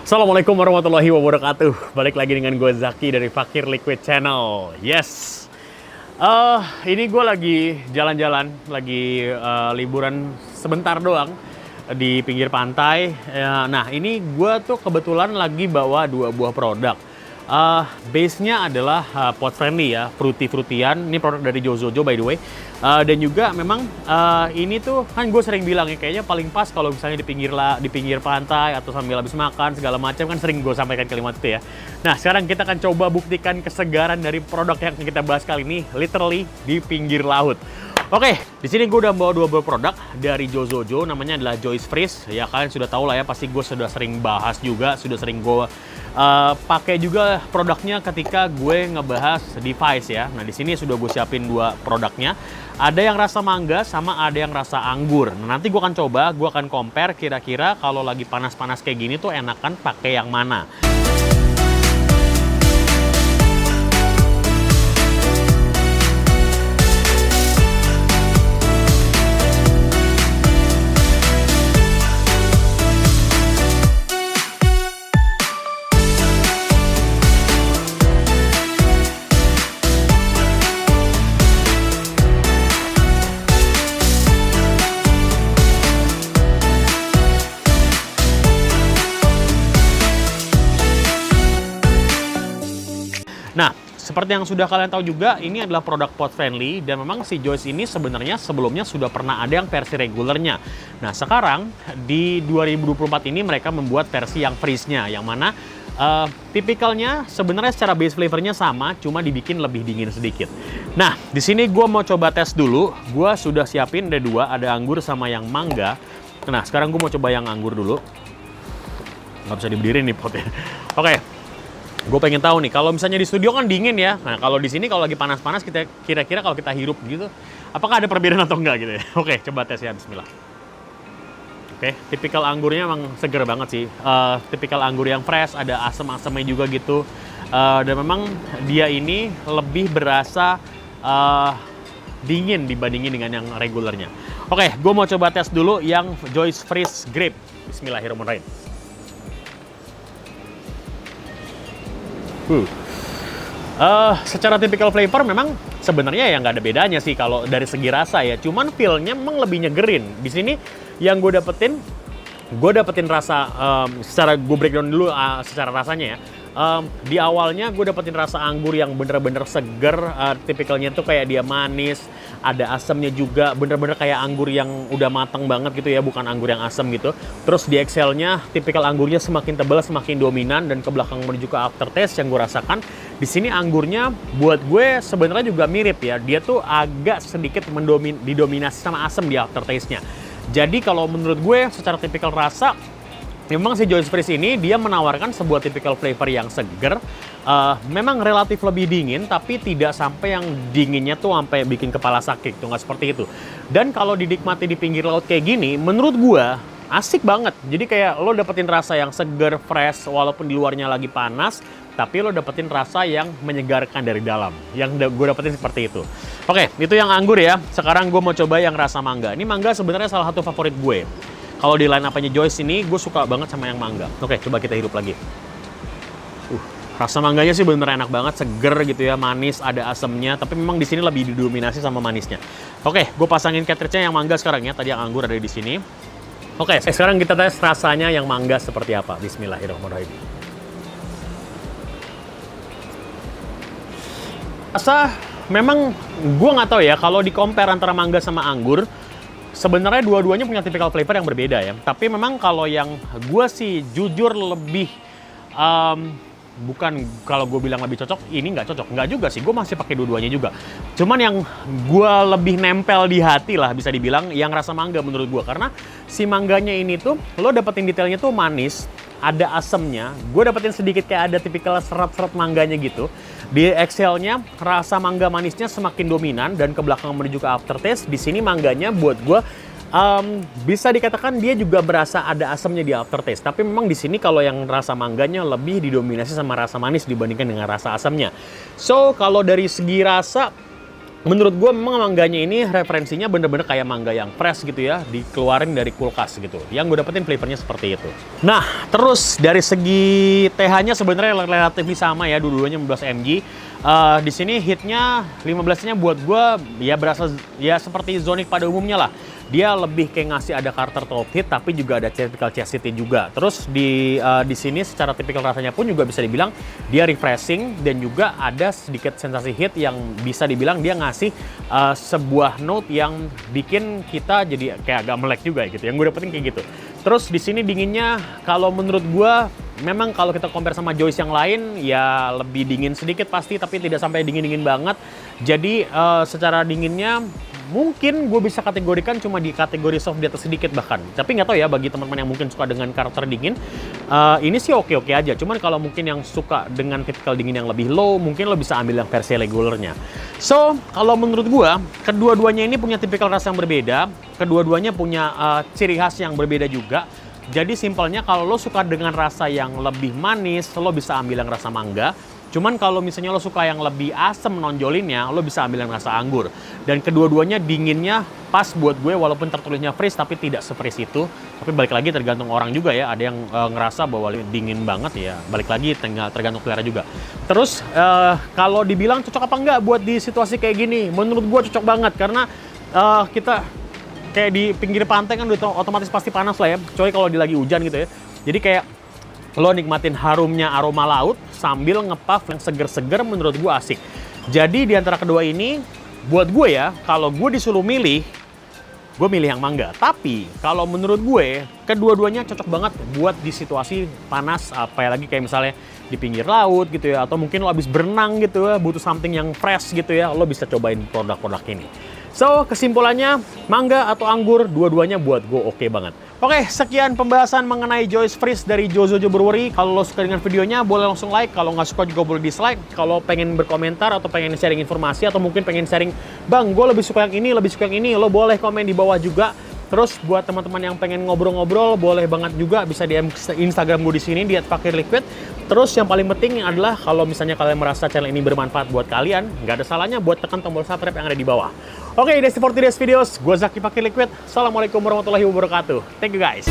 Assalamualaikum warahmatullahi wabarakatuh. Balik lagi dengan gue Zaki dari Fakir Liquid Channel. Yes. Ini gue lagi jalan-jalan, lagi liburan sebentar doang di pinggir pantai. Nah, ini gue tuh kebetulan lagi bawa dua buah produk. Base-nya adalah pot friendly ya, fruity-fruitian. Ini produk dari Jozojo by the way. Dan juga memang ini tuh kan gue sering bilang ya, kayaknya paling pas kalau misalnya di pinggir pantai atau sambil habis makan segala macam, kan sering gue sampaikan kalimat itu ya. Nah, sekarang kita akan coba buktikan kesegaran dari produk yang kita bahas kali ini, literally di pinggir laut. Oke, di sini gue udah bawa dua buah produk dari Jozojo, namanya adalah Joyce Freeze. Ya kalian sudah tahu lah ya, pasti gue sudah sering bahas juga, sudah sering gue pakai juga produknya ketika gue ngebahas device ya. Nah, di sini sudah gue siapin dua produknya. Ada yang rasa mangga sama ada yang rasa anggur. Nah, nanti gue akan coba, gue akan compare kira-kira kalau lagi panas-panas kayak gini tuh enakan pakai yang mana. Nah, seperti yang sudah kalian tahu juga, ini adalah produk pot friendly dan memang si Joyce ini sebenarnya sebelumnya sudah pernah ada yang versi regulernya. Nah, sekarang di 2024 ini mereka membuat versi yang freeze-nya, yang mana tipikalnya sebenarnya secara base flavornya sama, cuma dibikin lebih dingin sedikit. Nah, di sini gue mau coba tes dulu. Gue sudah siapin ada dua, ada anggur sama yang mangga. Nah, sekarang gue mau coba yang anggur dulu. Nggak bisa dibedirin nih potnya. Oke. Gue pengen tahu nih, kalau misalnya di studio kan dingin ya. Nah, kalau di sini kalau lagi panas-panas, kita kira-kira kalau kita hirup gitu, apakah ada perbedaan atau enggak gitu ya? Oke, coba tes ya, bismillah. Oke, tipikal anggurnya emang seger banget sih. Tipikal anggur yang fresh, ada asam-asamnya juga gitu. Dan memang dia ini lebih berasa dingin dibandingin dengan yang regulernya. Oke, gue mau coba tes dulu yang Joyce Freeze Grape. Bismillahirrahmanirrahim. Secara typical flavor memang sebenarnya ya nggak ada bedanya sih kalau dari segi rasa ya. Cuman feel-nya memang lebih nyegerin. Di sini yang gue dapetin rasa, secara gue breakdown dulu secara rasanya ya. Di awalnya gue dapetin rasa anggur yang bener-bener seger, tipikalnya tuh kayak dia manis, ada asamnya juga, bener-bener kayak anggur yang udah matang banget gitu ya, bukan anggur yang asam gitu. Terus di exhalnya, tipikal anggurnya semakin tebal, semakin dominan, dan ke belakang menuju ke aftertaste yang gue rasakan. Di sini anggurnya buat gue sebenarnya juga mirip ya, dia tuh agak sedikit didominasi sama asam di aftertaste-nya. Jadi kalau menurut gue secara tipikal rasa, memang si Joyce Freeze ini dia menawarkan sebuah typical flavor yang seger, memang relatif lebih dingin, tapi tidak sampai yang dinginnya tuh sampai bikin kepala sakit, tuh nggak seperti itu. Dan kalau dinikmati di pinggir laut kayak gini, menurut gua asik banget. Jadi kayak lo dapetin rasa yang seger, fresh, walaupun di luarnya lagi panas, tapi lo dapetin rasa yang menyegarkan dari dalam. Yang gue dapetin seperti itu. Oke, itu yang anggur ya. Sekarang gue mau coba yang rasa mangga. Ini mangga sebenarnya salah satu favorit gue. Kalau di line up-nya Joyce ini, gue suka banget sama yang mangga. Oke, coba kita hirup lagi. Rasa mangganya sih bener enak banget, seger gitu ya, manis, ada asemnya. Tapi memang di sini lebih didominasi sama manisnya. Oke, gue pasangin cartridge-nya yang mangga sekarang ya. Tadi yang anggur ada di sini. Oke, sekarang kita tes rasanya yang mangga seperti apa. Bismillahirrahmanirrahim. Rasa memang gue nggak tahu ya, kalau di compare antara mangga sama anggur, sebenarnya dua-duanya punya typical flavor yang berbeda ya. Tapi memang kalau yang gue sih jujur lebih bukan, kalau gue bilang lebih cocok, ini nggak cocok. Nggak juga sih, gue masih pakai dua-duanya juga. Cuman yang gue lebih nempel di hati lah, bisa dibilang, yang rasa mangga menurut gue. Karena si mangganya ini tuh, lo dapetin detailnya tuh manis, ada asemnya. Gue dapetin sedikit kayak ada tipikal serat-serat mangganya gitu. Di exhalnya, rasa mangga manisnya semakin dominan, dan ke belakang menuju ke aftertaste. Di sini mangganya buat gue, bisa dikatakan dia juga berasa ada asamnya di aftertaste. Tapi memang di sini kalau yang rasa mangganya lebih didominasi sama rasa manis dibandingkan dengan rasa asamnya. So, kalau dari segi rasa, menurut gue memang mangganya ini referensinya bener-bener kayak mangga yang fresh gitu ya, dikeluarin dari kulkas gitu. Yang gue dapetin flavornya seperti itu. Nah, terus dari segi TH-nya sebenarnya relatif sama ya, dua-duanya 15 mg. Di sini hitnya 15-nya buat gue ya berasa ya seperti Zonic pada umumnya lah. Dia lebih kayak ngasih ada karakter top hit, tapi juga ada typical chassis juga. Terus di sini secara tipikal rasanya pun juga bisa dibilang dia refreshing dan juga ada sedikit sensasi hit yang bisa dibilang dia ngasih sebuah note yang bikin kita jadi kayak agak melek juga gitu. Yang gue dapetin kayak gitu. Terus di sini dinginnya kalau menurut gue memang kalau kita compare sama Joyce yang lain ya lebih dingin sedikit pasti, tapi tidak sampai dingin-dingin banget. Jadi secara dinginnya mungkin gue bisa kategorikan cuma di kategori soft di atas sedikit bahkan. Tapi nggak tahu ya bagi teman-teman yang mungkin suka dengan karakter dingin, ini sih oke-oke aja. Cuman kalau mungkin yang suka dengan tipikal dingin yang lebih low, mungkin lo bisa ambil yang versi regulernya. So, kalau menurut gue, kedua-duanya ini punya tipikal rasa yang berbeda. Kedua-duanya punya ciri khas yang berbeda juga. Jadi simpelnya kalau lo suka dengan rasa yang lebih manis, lo bisa ambil yang rasa mangga. Cuman kalau misalnya lo suka yang lebih asem nonjolinnya, lo bisa ambil yang rasa anggur. Dan kedua-duanya dinginnya pas buat gue walaupun tertulisnya freeze tapi tidak se-freeze itu. Tapi balik lagi tergantung orang juga ya. Ada yang ngerasa bahwa dingin banget ya. Balik lagi tergantung selera juga. Terus kalau dibilang cocok apa enggak buat di situasi kayak gini, menurut gue cocok banget karena kita kayak di pinggir pantai kan udah otomatis pasti panas lah ya. Kecuali kalau lagi hujan gitu ya. Jadi kayak lo nikmatin harumnya aroma laut sambil ngepuff yang seger-seger, menurut gue asik. Jadi di antara kedua ini, buat gue ya, kalau gue disuruh milih, gue milih yang mangga. Tapi kalau menurut gue, kedua-duanya cocok banget buat di situasi panas, apalagi kayak misalnya di pinggir laut gitu ya, atau mungkin lo habis berenang gitu ya, butuh something yang fresh gitu ya, lo bisa cobain produk-produk ini. So, kesimpulannya, mangga atau anggur, dua-duanya buat gue oke banget. Oke, sekian pembahasan mengenai Joyce Freeze dari Jozojo Brewery. Kalau lo suka dengan videonya, boleh langsung like. Kalau nggak suka juga boleh dislike. Kalau pengen berkomentar atau pengen sharing informasi, atau mungkin pengen sharing, Bang, gue lebih suka yang ini, lebih suka yang ini, lo boleh komen di bawah juga. Terus buat teman-teman yang pengen ngobrol-ngobrol, boleh banget juga bisa DM Instagram gue di sini di @fakirliquid. Terus yang paling penting adalah kalau misalnya kalian merasa channel ini bermanfaat buat kalian, nggak ada salahnya buat tekan tombol subscribe yang ada di bawah. Oke, that's it for today's videos. Gue Zaki Fakir Liquid. Assalamualaikum warahmatullahi wabarakatuh. Thank you guys.